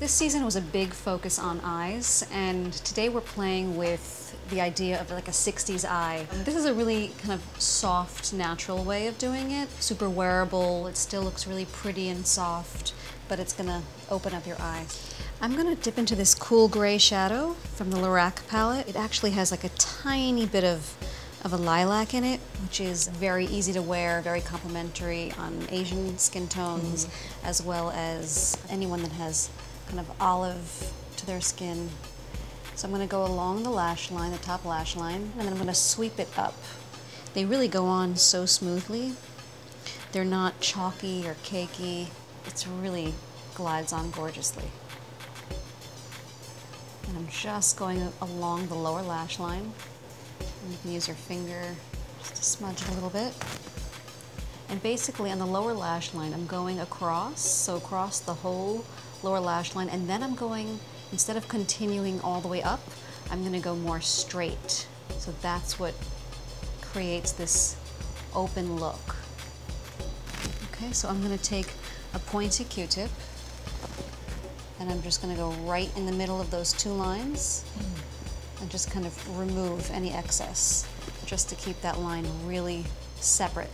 This season was a big focus on eyes, and today we're playing with the idea of like a 60s eye. This is a really kind of soft, natural way of doing it. Super wearable, it still looks really pretty and soft, but it's gonna open up your eyes. I'm gonna dip into this cool gray shadow from the Lorac palette. It actually has like a tiny bit of a lilac in it, which is very easy to wear, very complimentary on Asian skin tones, as well as anyone that has kind of olive to their skin. So I'm going to go along the lash line, the top lash line, and then I'm going to sweep it up. They really go on so smoothly. They're not chalky or cakey. It really glides on gorgeously. And I'm just going along the lower lash line. And you can use your finger just to smudge it a little bit. And basically on the lower lash line, I'm going across, so across the whole lower lash line, and then I'm going, instead of continuing all the way up, I'm going to go more straight. So that's what creates this open look. Okay, so I'm going to take a pointy Q-tip, and I'm just going to go right in the middle of those two lines and just kind of remove any excess, just to keep that line really separate.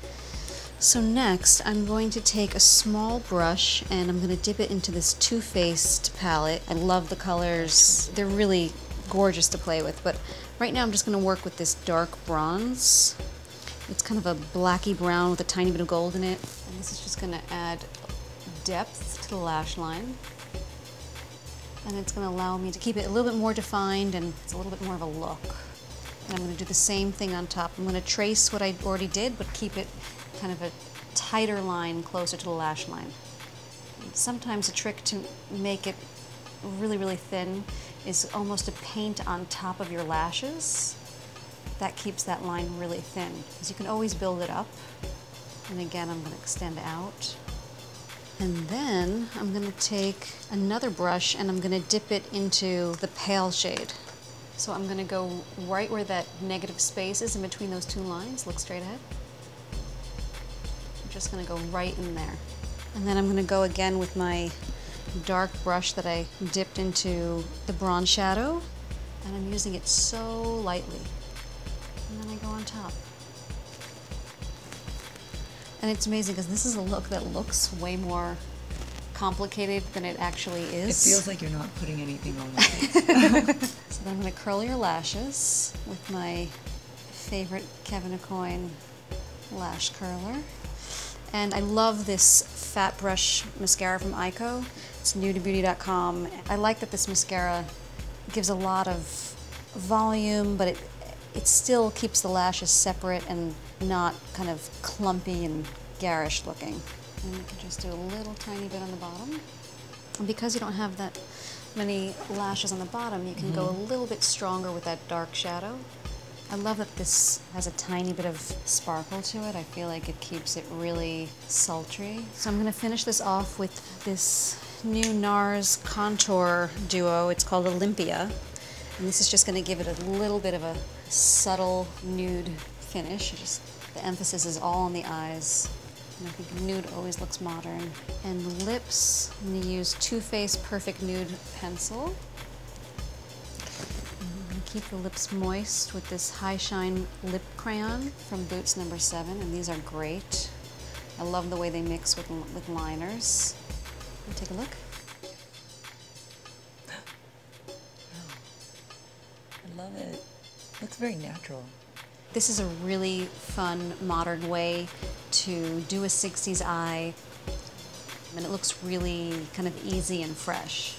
So next, I'm going to take a small brush and I'm going to dip it into this Too Faced palette. I love the colors. They're really gorgeous to play with, but right now I'm just going to work with this dark bronze. It's kind of a blacky brown with a tiny bit of gold in it. And this is just going to add depth to the lash line. And it's going to allow me to keep it a little bit more defined, and it's a little bit more of a look. And I'm going to do the same thing on top. I'm going to trace what I already did, but keep it kind of a tighter line closer to the lash line. Sometimes a trick to make it really, really thin is almost to paint on top of your lashes. That keeps that line really thin, because you can always build it up. And again, I'm going to extend out. And then I'm going to take another brush and I'm going to dip it into the pale shade. So I'm going to go right where that negative space is in between those two lines. Look straight ahead. I'm just going to go right in there. And then I'm going to go again with my dark brush that I dipped into the bronze shadow. And I'm using it so lightly. And then I go on top. And it's amazing because this is a look that looks way more complicated than it actually is. It feels like you're not putting anything on it. So then I'm going to curl your lashes with my favorite Kevyn Aucoin lash curler. And I love this fat brush mascara from Ico. It's newtobeauty.com. I like that this mascara gives a lot of volume, but it still keeps the lashes separate and not kind of clumpy and garish looking. And you can just do a little tiny bit on the bottom. And because you don't have that many lashes on the bottom, you can go a little bit stronger with that dark shadow. I love that this has a tiny bit of sparkle to it. I feel like it keeps it really sultry. So I'm going to finish this off with this new NARS contour duo. It's called Olympia. And this is just going to give it a little bit of a subtle nude finish. The emphasis is all on the eyes. And I think nude always looks modern. And the lips, I'm going to use Too Faced Perfect Nude Pencil. I'm going to keep the lips moist with this High Shine Lip Crayon from Boots No. 7, and these are great. I love the way they mix with liners. Take a look. I love it. Looks very natural. This is a really fun, modern way to do a 60s eye, and it looks really kind of easy and fresh.